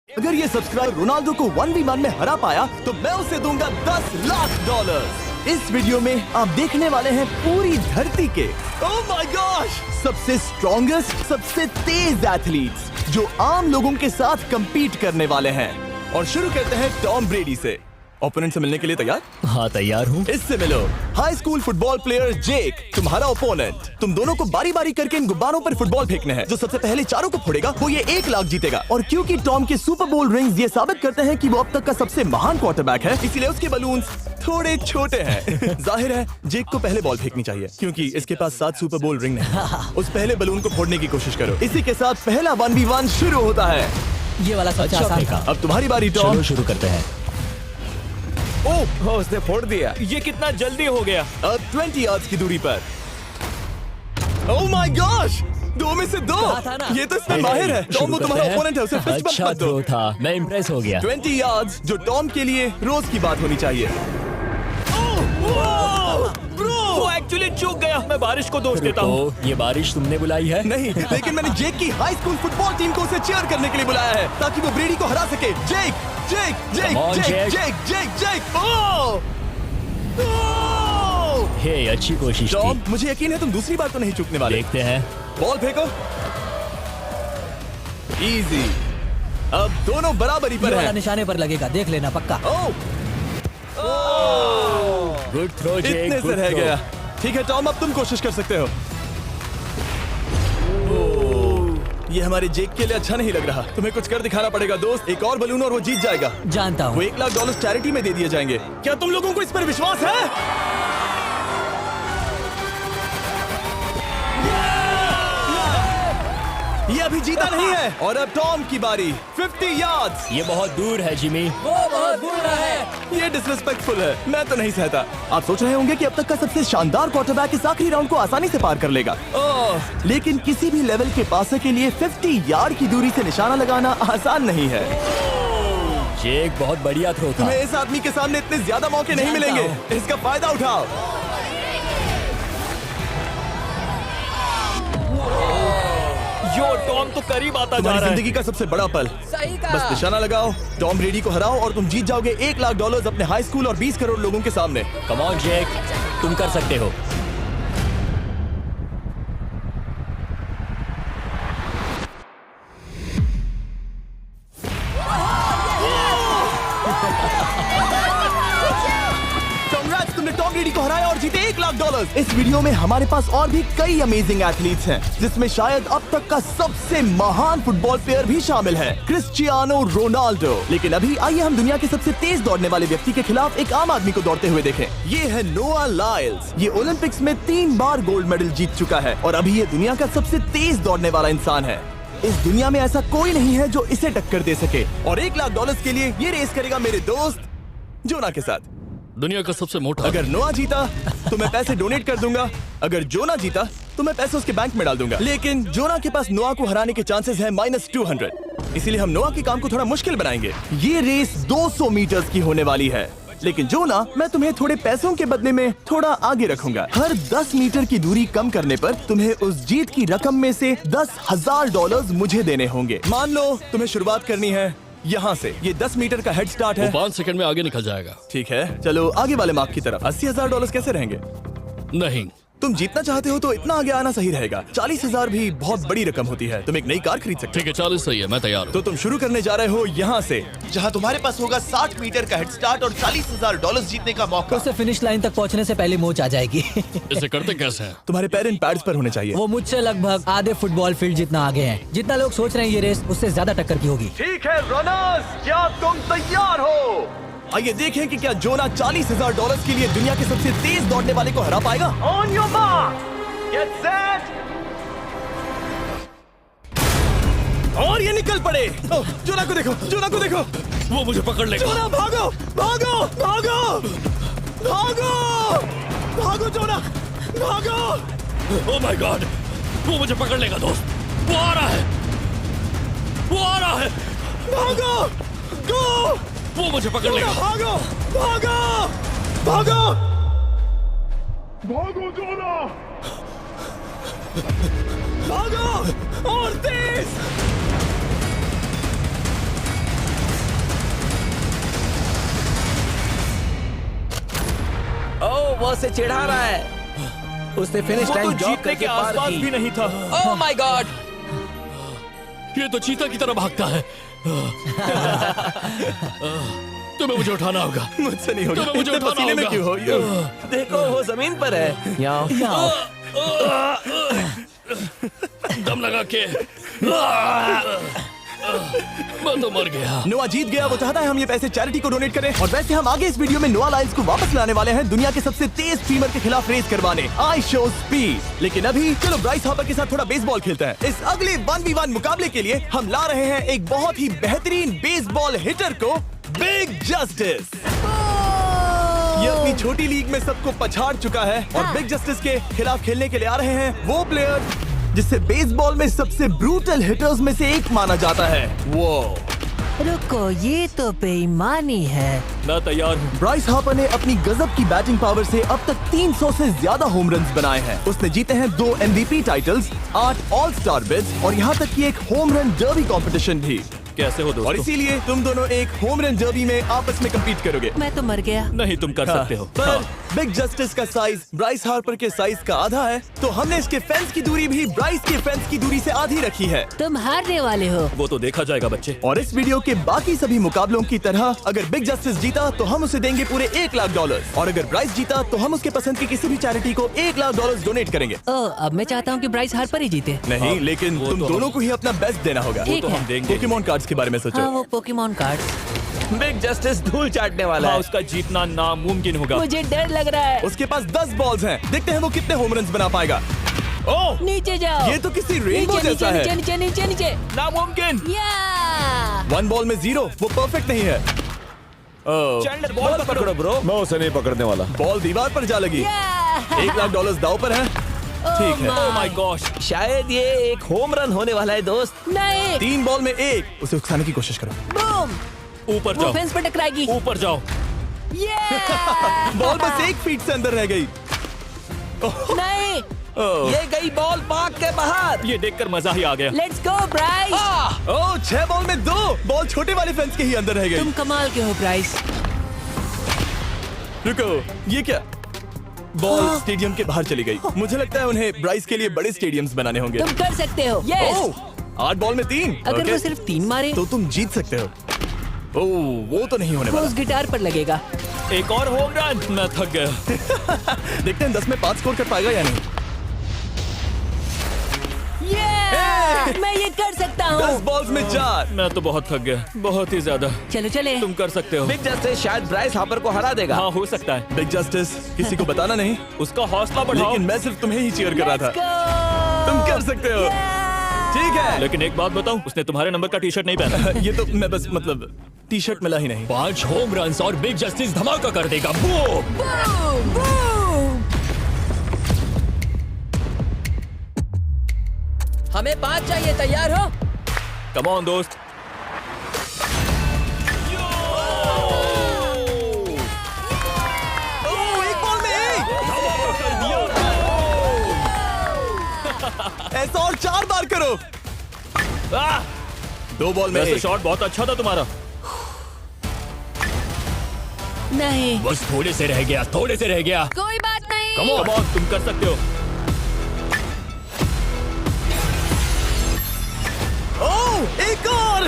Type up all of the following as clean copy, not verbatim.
अगर ये subscriber Ronaldo को 1v1 में हरा पाया तो मैं उसे दूंगा $10 लाख। इस वीडियो में आप देखने वाले हैं पूरी धरती के ओह माय गॉश सबसे स्ट्रॉन्गेस्ट, सबसे तेज एथलीट्स जो आम लोगों के साथ compete करने वाले हैं। और शुरू करते हैं टॉम ब्रेडी से। ओपोनेंट से मिलने के लिए तैयार? हाँ तैयार हूँ। इससे मिलो। हाई स्कूल फुटबॉल प्लेयर जेक तुम्हारा ओपोनेंट। तुम दोनों को बारी बारी करके इन गुब्बारों पर फुटबॉल फेंकने हैं। जो सबसे पहले चारों को फोड़ेगा वो ये 1 लाख जीतेगा। और क्योंकि टॉम के सुपर बोल रिंग्स ये साबित करते हैं कि वो अब तक का सबसे महान क्वार्टरबैक है, इसीलिए उसके बलून्स थोड़े छोटे हैं। जाहिर है जेक को पहले बॉल फेंकनी चाहिए क्योंकि इसके पास 7 सुपर बोल रिंग है। उस पहले बलून को फोड़ने की कोशिश करो। इसी के साथ पहला 1v1 शुरू होता है। ये वाला सबसे आसान था। अब तुम्हारी बारी टॉम। शुरू करते हैं। ओह उसने फोड़ दिया। ये कितना जल्दी हो गया। अब 20 यार्ड्स की दूरी पर। ओह माय गॉश 2 में से 2। ये तो इसमें माहिर है। टॉम वो तुम्हारा ओपोनेंट है, उसे फिस्ट बम्प अच्छा मत दो। थ्रो था, मैं इम्प्रेस हो गया। 20 यार्ड्स जो टॉम के लिए रोज की बात होनी चाहिए। वो एक्चुअली चूक गया। मैं बारिश को दोष देता हूँ। तो ये बारिश तुमने बुलाई है? नहीं, लेकिन मैंने जेक की हाई स्कूल फुटबॉल टीम को उसे चीयर करने के लिए बुलाया है ताकि वो ब्रेडी को हरा सके। जेक जेक जेक Come on, जेक Jake. जेक जेक जेक ओह हे अच्छी कोशिश टॉम थी। मुझे यकीन है तुम दूसरी बार तो नहीं चूकने वाले। देखते हैं। बॉल फेंको। इजी। अब दोनों बराबरी पर ये वाला हैं। निशाने पर लगेगा, देख लेना पक्का। ओह गुड थ्रो जेक, इतने से good रह throw। गया। ठीक है टॉम अब तुम कोशिश कर सकते हो। ये हमारे जेक के लिए अच्छा नहीं लग रहा। तुम्हें कुछ कर दिखाना पड़ेगा दोस्त। एक और बलून और वो जीत जाएगा। जानता वो हूँ। $1 लाख चैरिटी में दे दिए जाएंगे। क्या तुम लोगों को इस पर विश्वास है? ये अभी जीता नहीं है। और अब टॉम की बारी। 50 यार्ड्स। ये बहुत दूर है जिमी। वो बहुत बुरा है। ये डिसरिस्पेक्टफुल है। मैं तो नहीं सहता। आप सोच रहे होंगे कि अब तक का सबसे शानदार क्वार्टरबैक इस आखिरी राउंड को आसानी से पार कर लेगा। ओह, लेकिन किसी भी लेवल के पासे के लिए 50 यार्ड की दूरी से निशाना लगाना आसान नहीं है। जेक बहुत बढ़िया थ्रो था। तुम्हें इस आदमी के सामने इतने ज्यादा मौके नहीं जानता मिलेंगे। इसका फायदा उठाओ। यो टॉम तो करीब आता जा तुम्हारी रहा है। जिंदगी का सबसे बड़ा पल। सही बस निशाना लगाओ, टॉम ब्रेडी को हराओ और तुम जीत जाओगे $1 लाख अपने हाई स्कूल और 20 करोड़ लोगों के सामने। कम ऑन जेक, तुम कर सकते हो। Congrats, तुमने टॉम ब्रेडी को हराया और जीते $1 लाख। इस वीडियो में हमारे पास और भी कई अमेजिंग एथलीट्स हैं, जिसमें शायद अब तक का सबसे महान फुटबॉल प्लेयर भी शामिल है, क्रिस्टियानो रोनाल्डो। लेकिन अभी आइए हम दुनिया के सबसे तेज दौड़ने वाले व्यक्ति के खिलाफ एक आम आदमी को दौड़ते हुए देखें। ये है नोआ लाइल्स। ये ओलंपिक्स में 3 बार गोल्ड मेडल जीत चुका है और अभी ये दुनिया का सबसे तेज दौड़ने वाला इंसान है। इस दुनिया में ऐसा कोई नहीं है जो इसे टक्कर दे सके। और $1 लाख के लिए ये रेस करेगा मेरे दोस्त जोना के साथ। दुनिया का सबसे मोटा। अगर नोआ जीता तो मैं पैसे डोनेट कर दूंगा। अगर जोना जीता तो मैं पैसे उसके बैंक में डाल दूंगा। लेकिन जोना के पास नोआ को हराने के चांसेस हैं -200। इसीलिए हम नोआ के काम को थोड़ा मुश्किल बनाएंगे। ये रेस 200 मीटर्स की होने वाली है। लेकिन जोना, मैं तुम्हें थोड़े पैसों के बदले में थोड़ा आगे रखूंगा। हर 10 मीटर की दूरी कम करने पर तुम्हें उस जीत की रकम में से $10,000 मुझे देने होंगे। मान लो तुम्हें शुरुआत करनी है यहाँ से। ये 10 मीटर का हेड स्टार्ट है। 5 सेकंड में आगे निकल जाएगा। ठीक है, चलो आगे वाले मार्क की तरफ। $80,000 कैसे रहेंगे? नहीं, तुम जीतना चाहते हो तो इतना आगे आना सही रहेगा। 40,000 भी बहुत बड़ी रकम होती है। तुम एक नई कार खरीद सकते ठीक है 40 सही है, मैं तैयार हो। हूँ। तो तुम शुरू करने जा रहे हो यहाँ से, जहाँ तुम्हारे पास होगा 60 मीटर का हेड स्टार्ट और $40,000 जीतने का मौका। उससे फिनिश लाइन तक पहुँचने से पहले मोच आ जाएगी। इसे करते कैसे हैं? तुम्हारे पैर इन पैड्स पर होने चाहिए। वो मुझसे लगभग आधे फुटबॉल फील्ड जितना आगे हैं। जितना लोग सोच रहे हैं ये रेस उससे ज्यादा टक्कर की होगी। ठीक है रनर्स, क्या तुम तैयार हो? आइए देखें कि क्या जोना $40,000 के लिए दुनिया के सबसे तेज दौड़ने वाले को हरा पाएगा। On your mark, get set, और ये निकल पड़े। ओह, जोना को देखो, जोना को देखो। वो मुझे पकड़ लेगा। जोना भागो, भागो, भागो, भागो, भागो जोना, भागो। ओह माय गॉड, वो मुझे पकड़ लेगा दोस्त। वो आ रहा है, वो आ रहा है। भागो, गो, वो मुझे पकड़ लेगा। भागो, भागो, भागो, भागो जोना! भागो और तेज। वो उसे चिढ़ा रहा है। उसने फिनिश वो तो लाइन जॉब जीतने करके के पार आसपास की। भी नहीं था। Oh my God! ये तो चीता की तरह भागता है। तुम्हें मुझे उठाना होगा। मुझसे नहीं होगा। तुम्हें मुझे इतने उठाना पसीने में होगा। क्यों हो? देखो वो जमीन पर है। यहाँ दम लगा के मैं तो मर गया। नोआ जीत गया। वो चाहता है हम ये पैसे चैरिटी को डोनेट करें। और वैसे हम आगे इस वीडियो में नोआ लाइल्स को वापस लाने वाले हैं दुनिया के सबसे तेज स्ट्रीमर के खिलाफ रेस करवाने, आई शो स्पीड। लेकिन अभी चलो ब्राइस हार्पर के साथ थोड़ा बेसबॉल खेलते हैं। इस अगले 1v1 मुकाबले के लिए हम ला रहे हैं एक बहुत ही बेहतरीन बेसबॉल हिटर को, बिग जस्टिस। ये अपनी छोटी लीग में सबको पछाड़ चुका है और बिग जस्टिस के खिलाफ खेलने के लिए आ रहे हैं वो प्लेयर जिसे बेसबॉल में सबसे ब्रूटल हिटर्स में से एक माना जाता है। वो रुको, ये तो बेईमानी है। मैं तैयार हूँ। ब्राइस हार्पर ने अपनी गजब की बैटिंग पावर से अब तक 300 से ज्यादा होम रन्स बनाए हैं। उसने जीते हैं 2 MVP titles, 8 all star bids और यहाँ तक कि एक होम रन डर्बी कंपटीशन भी। कैसे हो और दोस्तों? इसीलिए तुम दोनों एक होम रन डर्बी में आपस में कम्पीट करोगे। मैं तो मर गया। नहीं, तुम कर सकते हो। पर बिग जस्टिस का साइज ब्राइस हार्पर के साइज का आधा है, तो हमने इसके फेंस की दूरी भी ब्राइस के फेंस की दूरी से आधी रखी है। तुम हारने वाले हो। वो तो देखा जाएगा बच्चे। और इस वीडियो के बाकी सभी मुकाबलों की तरह अगर बिग जस्टिस जीता तो हम उसे देंगे पूरे $1 लाख और अगर ब्राइस जीता तो हम उसके पसंद की किसी भी चैरिटी को $1 लाख डोनेट करेंगे। ओह, अब मैं चाहता हूँ कि ब्राइस हार्पर ही जीते। नहीं, हाँ, लेकिन वो तुम तो दोनों को ही अपना बेस्ट देना होगा। ठीक तो है। हम देंगे। पोकेमॉन कार्ड्स के बारे में सोचो। हाँ, वो पोकेमॉन कार्ड। बिग जस्टिस धूल चाटने वाला हाँ, है। उसका जीतना नामुमकिन होगा। मुझे डर लग रहा है। उसके पास 10 बॉल्स हैं, देखते हैं वो कितने होम रन्स बना पाएगा। ओह, नीचे जाओ। ये तो किसी रेनबो नीचे जैसा नीचे है। नीचे नीचे नीचे। नामुमकिन। या 1 बॉल में 0, वो परफेक्ट नहीं है। चैंडलर बॉल पकड़ो ब्रो। मैं उसे नहीं पकड़ने वाला। बॉल दीवार पर जा लगी। $1 लाख दाव पर है। ठीक है। Oh my gosh. शायद ये एक होम रन होने वाला है दोस्त। नहीं। 3 बॉल में 1, उसे उकसाने की कोशिश करो। बूम। ऊपर वो जाओ, फेंस पर टकराएगी। ऊपर जाओ। बॉल बस 1 फीट से अंदर रह गई। नहीं। ये गई बॉल पार्क के बाहर। ये देखकर मजा ही आ गया। Let's go Bryce. Oh, 6 ball में 2, बॉल छोटे वाले फेंस के ही अंदर रह गई। तुम कमाल के हो ब्राइस। रुको, ये क्या? बॉल स्टेडियम के बाहर चली गई। मुझे लगता है उन्हें ब्राइस के लिए बड़े स्टेडियम्स बनाने होंगे। तुम कर सकते हो। यस। ओह, 8 बॉल में 3। अगर ओके। वो सिर्फ 3 मारे तो तुम जीत सकते हो। ओह, वो तो नहीं होने वो वाला। उस गिटार पर लगेगा। एक और होम रन। मैं थक गया। देखते हैं 10 में 5 स्कोर कर पाएगा या नहीं। मैं ये कर सकता 10 हूँ। बॉल्स में 4। मैं तो बहुत थक गया, बहुत ही ज्यादा। चलो चले। तुम कर सकते हो। बिग जस्टिस शायद ब्राइस हार्पर को हरा देगा। हाँ, हो सकता है। बिग जस्टिस किसी को बताना नहीं, उसका हौसला बढ़ाओ। लेकिन मैं सिर्फ तुम्हें ही चीयर कर रहा था। Let's go! तुम कर सकते हो। ठीक है। लेकिन एक बात बताऊं, उसने तुम्हारे नंबर का टी शर्ट नहीं पहना। ये तो मैं बस मतलब टी शर्ट मिला ही नहीं। 5 होम रन्स और बिग जस्टिस धमाका कर देगा। बूम! Boom! Boom! हमें 5 चाहिए। तैयार हो? कम ऑन दोस्त। ओह, 1 बॉल में 1। धमाका कर दिया। ऐसा और 4 बार करो। आह! 2 बॉल में वैसे 1। शॉट बहुत अच्छा था तुम्हारा। नहीं। बस थोड़े से रह गया, थोड़े से रह गया। कोई बात नहीं। कम ऑन, तुम कर सकते हो। ओह, एक और।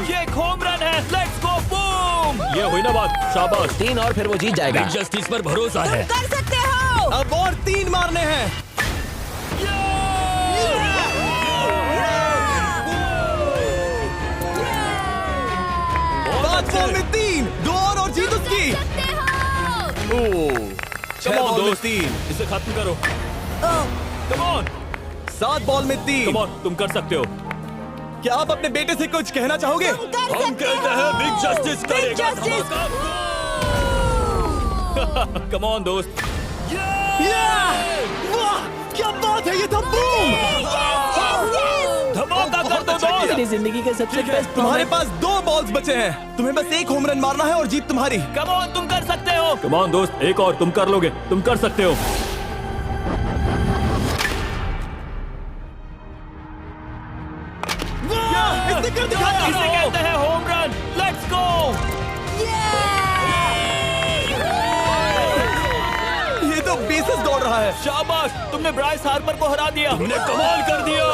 ये एक होम रन है। Let's go, boom! ये हुई ना बात। शाबाश। 3 और फिर वो जीत जाएगा। बिग जस्टिस पर भरोसा है। कर सकते हो। अब और 3 मारने हैं। 5 बॉल में 3, 2 और जीत उसकी। ओह, 6 Come on, बॉल में दोस्त। 3, इसे खत्म करो। कम ऑन, 7 बॉल में 3। कम ऑन, तुम कर सकते हो। क्या आप अपने बेटे से कुछ कहना चाहोगे? हम कहते हैं बिग जस्टिस करेगा Justice! धमाका। कम ऑन दोस्त। वाह, क्या बात है, ये था बूम। धमाका कर दो अच्छा किया। दोस्त। मेरी जिंदगी का सबसे बेस्ट तुम्हारे पास 2 बॉल्स बचे हैं, तुम्हें बस 1 होम रन मारना है और जीत तुम्हारी। कम ऑन, तुम कर सकते हो। कम ऑन दोस्त, एक और, तुम कर लोगे, तुम कर सकते हो। इसने कर दिखाया। इसे कहते हैं होम रन। Let's go. है। शाबाश, तुमने ब्राइस हार्पर को हरा दिया। तुमने कमाल कर दिया।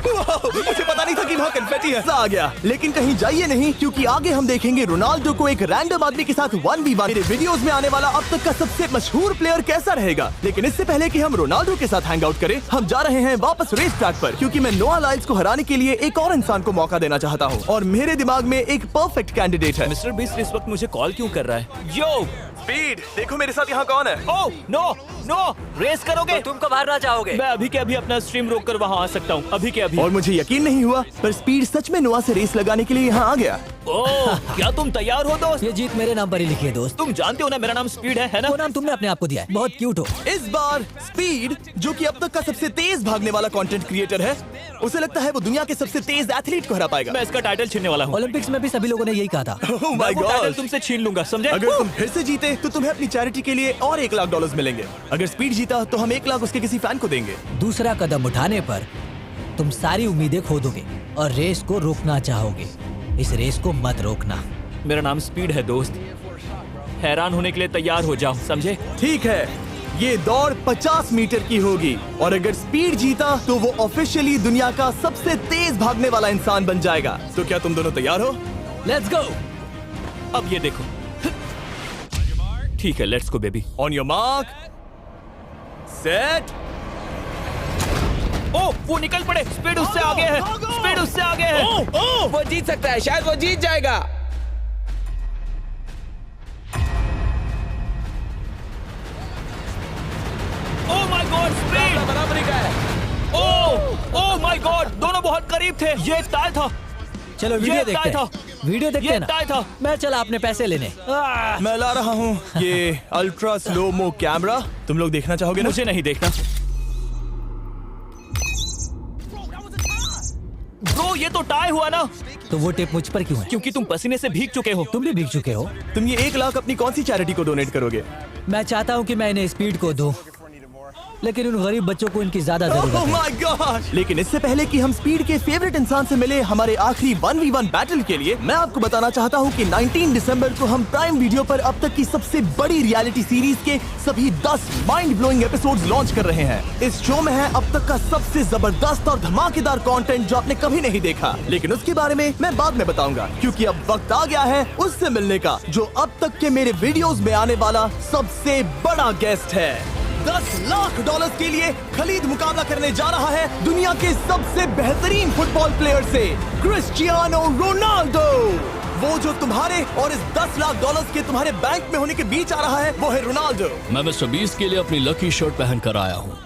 मुझे पता नहीं था कि वहाँ कन्फेटी ऐसा आ गया। लेकिन कहीं जाइए नहीं, क्योंकि आगे हम देखेंगे रोनाल्डो को एक रैंडम आदमी के साथ 1v1 मेरे वीडियोस में आने वाला अब तक का सबसे मशहूर प्लेयर कैसा रहेगा। लेकिन इससे पहले कि हम रोनाल्डो के साथ हैंग आउट करें, हम जा रहे हैं वापस रेस ट्रैक पर, क्योंकि मैं नोआ लाइल्स को हराने के लिए एक और इंसान को मौका देना चाहता हूँ और मेरे दिमाग में एक परफेक्ट कैंडिडेट है। मिस्टर बीस्ट इस वक्त मुझे कॉल क्यों कर रहा है? यो स्पीड, देखो मेरे साथ यहाँ कौन है। ओह नो नो, रेस करोगे? तुम कब हारना चाहोगे? मैं अभी के अभी अपना स्ट्रीम रोक कर वहाँ आ सकता हूँ, अभी के अभी। और मुझे यकीन नहीं हुआ, पर स्पीड सच में नोआ से रेस लगाने के लिए यहाँ आ गया। ओह, क्या तुम तैयार हो दोस्त? ये जीत मेरे नाम पर ही लिखी है दोस्त। तुम जानते हो ना मेरा नाम स्पीड है ना? वो नाम तुमने अपने आप को दिया है। बहुत क्यूट हो। इस बार स्पीड, जो कि अब तक का सबसे तेज भागने वाला कंटेंट क्रिएटर है, उसे लगता है वो दुनिया के सबसे तेज एथलीट को हरा पाएगा। मैं इसका टाइटल छीनने वाला हूँ। ओलंपिक्स में भी सभी लोगों ने यही कहा था। Oh my मैं वो God! टाइटल तुमसे छीन लूंगा, समझे? अगर तुम फिर से जीते तो तुम्हें अपनी चैरिटी के लिए और $1 लाख मिलेंगे। अगर स्पीड जीता तो हम $1 लाख उसके किसी फैन को देंगे। दूसरा कदम उठाने पर तुम सारी उम्मीदें खो दोगे और रेस को रोकना चाहोगे। इस रेस को मत रोकना। मेरा नाम स्पीड है दोस्त, हैरान होने के लिए तैयार हो जाओ, समझे? ठीक है, ये दौड़ 50 मीटर की होगी और अगर स्पीड जीता तो वो ऑफिशियली दुनिया का सबसे तेज भागने वाला इंसान बन जाएगा। तो क्या तुम दोनों तैयार हो? Let's go. अब ये देखो। ठीक है, let's go baby. On your mark, set. Oh, वो निकल पड़े। स्पीड उससे आगे है, स्पीड उससे आगे है। वो जीत सकता है, शायद वो जीत जाएगा। ओह माय गॉड, स्पीड बराबरी का है। ओह माय गॉड, दोनों बहुत करीब थे। ये टाई था। चलो वीडियो ये देखते टाई था। हैं। वीडियो देखते ये हैं ना। टाई था। मैं चला अपने पैसे लेने। मैं ला रहा हूँ ये अल्ट्रा स्लो मो कैमरा। तुम लोग देखना चाहोगे ना? मुझे नहीं देखना। ब्रो, ये तो टाई हुआ ना? तो वो टिप मुझ पर क्यों है? क्योंकि तुम पसीने से भीग चुके हो। तुम भी भीग चुके हो। तुम ये 1 लाख अपनी कौन सी चैरिटी को डोनेट करोगे? मैं चाहता हूँ कि मैं इन्हें स्पीड को दूं, लेकिन उन गरीब बच्चों को इनकी ज्यादा जरूरत Oh है। my God! लेकिन इससे पहले कि हम स्पीड के फेवरेट इंसान से मिले हमारे आखिरी 1v1 बैटल के लिए, मैं आपको बताना चाहता हूँ कि 19 दिसंबर को हम प्राइम वीडियो पर अब तक की सबसे बड़ी रियलिटी सीरीज के सभी 10 माइंड ब्लोइंग एपिसोड्स लॉन्च कर रहे हैं। इस शो में है अब तक का सबसे जबरदस्त और धमाकेदार कंटेंट जो आपने कभी नहीं देखा, लेकिन उसके बारे में मैं बाद में बताऊंगा, क्योंकि अब वक्त आ गया है उससे मिलने का जो अब तक के मेरे वीडियोस में आने वाला सबसे बड़ा गेस्ट है। $10 लाख के लिए खलीद मुकाबला करने जा रहा है दुनिया के सबसे बेहतरीन फुटबॉल प्लेयर से, क्रिस्टियानो रोनाल्डो। वो जो तुम्हारे और इस $10 लाख के तुम्हारे बैंक में होने के बीच आ रहा है, वो है रोनाल्डो। मैं मिस्टर बीस्ट के लिए अपनी लकी शर्ट पहन कर आया हूँ।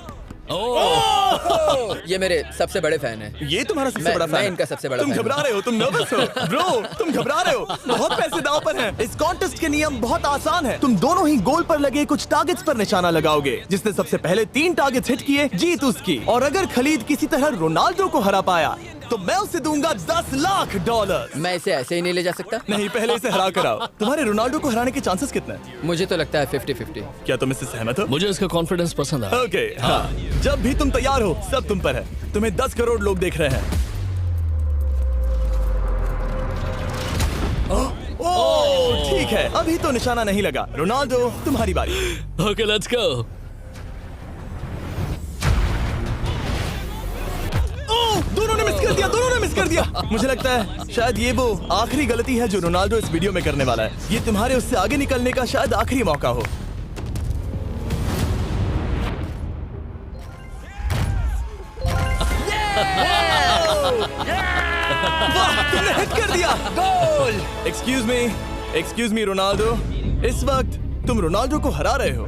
ये मेरे सबसे बड़े फैन हैं। ये तुम्हारा सबसे मैं- बड़ा फैन मैं है। इनका सबसे बड़ा तुम फैन घबरा रहे हो, तुम नर्वस हो ब्रो, तुम घबरा रहे हो। बहुत पैसे दांव पर हैं। इस कॉन्टेस्ट के नियम बहुत आसान है। तुम दोनों ही गोल पर लगे कुछ टारगेट्स पर निशाना लगाओगे। जिसने सबसे पहले 3 टारगेट्स हिट किए, जीत उसकी। और अगर खलीद किसी तरह रोनाल्डो को हरा पाया तो मैं उसे दूंगा $10 लाख। मैं इसे ऐसे ही नहीं ले जा सकता। नहीं, पहले इसे हरा कर आओ। तुम्हारे रोनाल्डो को हराने के चांसेस कितने हैं? मुझे तो लगता है 50-50। क्या तुम इससे सहमत हो? मुझे इसका कॉन्फिडेंस पसंद आया। ओके, हाँ। जब भी तुम तैयार हो, सब तुम पर है। तुम्हें 10 करोड़ लोग देख रहे हैं। ओह, ठीक है, अभी तो निशाना नहीं लगा। रोनाल्डो, तुम्हारी बारी। Okay, let's go. ओह, दोनों ने मिस कर दिया, दोनों ने मिस कर दिया। मुझे लगता है शायद ये वो आखिरी गलती है जो रोनाल्डो इस वीडियो में करने वाला है। ये तुम्हारे उससे आगे निकलने का शायद आखिरी मौका हो। वाह, तुमने हिट कर दिया। गोल। एक्सक्यूज मी रोनाल्डो, इस वक्त तुम रोनाल्डो को हरा रहे हो।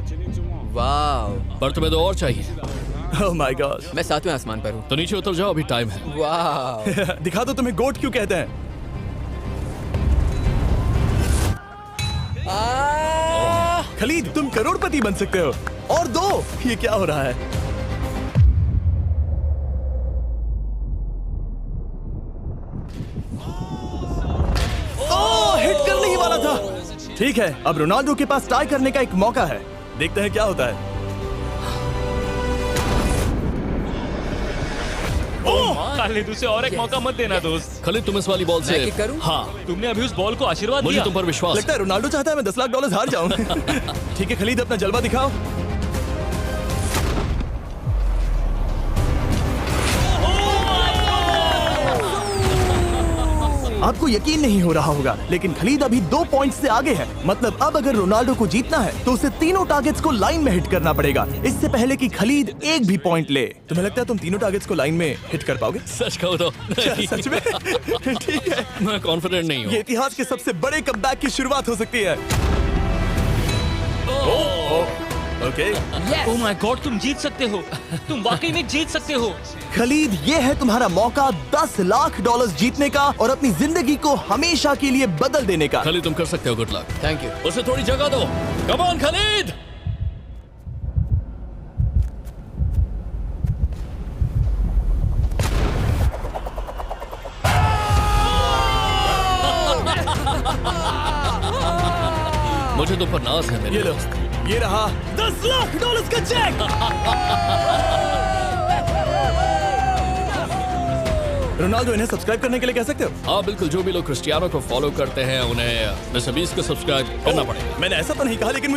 वाह, पर तुम्हें तो और चाहिए। Oh my God. मैं 7वें आसमान पर हूँ। तो नीचे उतर जाओ, अभी टाइम है। वाह, दिखा दो तुम्हें गोट क्यों कहते हैं। खलीद, तुम करोड़पति बन सकते हो। और 2, ये क्या हो रहा है? ओह, हिट करने ही वाला था। ठीक है, अब रोनाल्डो के पास टाई करने का एक मौका है। देखते हैं क्या होता है। खालिद, उसे और एक मौका मत देना दोस्त। खालिद, तुम इस वाली बॉल मैं से किक करूं? हाँ, तुमने अभी उस बॉल को आशीर्वाद मुझे दिया। तुम पर विश्वास लगता है रोनाल्डो चाहता है मैं $10 लाख हार जाऊं। ठीक है खलीद, अपना जलवा दिखाओ। आपको यकीन नहीं हो रहा होगा, लेकिन खलीद अभी 2 पॉइंट से आगे है। मतलब अब अगर रोनाल्डो को जीतना है तो उसे तीनों टारगेट्स को लाइन में हिट करना पड़ेगा, इससे पहले कि खलीद एक भी पॉइंट ले। तुम्हें लगता है तुम तीनों टारगेट्स को लाइन में हिट कर पाओगे? सच कहो तो नहीं। सच में? ठीक है, मैं कॉन्फिडेंट नहीं हूँ। ये इतिहास के सबसे बड़े कमबैक की शुरुआत हो सकती है। ओके, ओह माय गॉड, तुम जीत सकते हो, तुम वाकई में जीत सकते हो। खलीद, ये है तुम्हारा मौका $10 लाख जीतने का और अपनी जिंदगी को हमेशा के लिए बदल देने का। खलीद तुम कर सकते हो, गुड लक। Thank you. उसे थोड़ी जगह दो, कम ऑन खलीद। मुझे तो पर नाज है मेरे ये लो, दोस्त। ये रहा $10 लाख का चेक। रोनाल्डो, इन्हें सब्सक्राइब करने के लिए कह सकते हो? हाँ बिल्कुल, जो भी लोग क्रिस्टियानो को फॉलो करते हैं उन्हें मिस्टर बीस्ट को सब्सक्राइब करना पड़ेगा। मैंने ऐसा तो नहीं कहा, लेकिन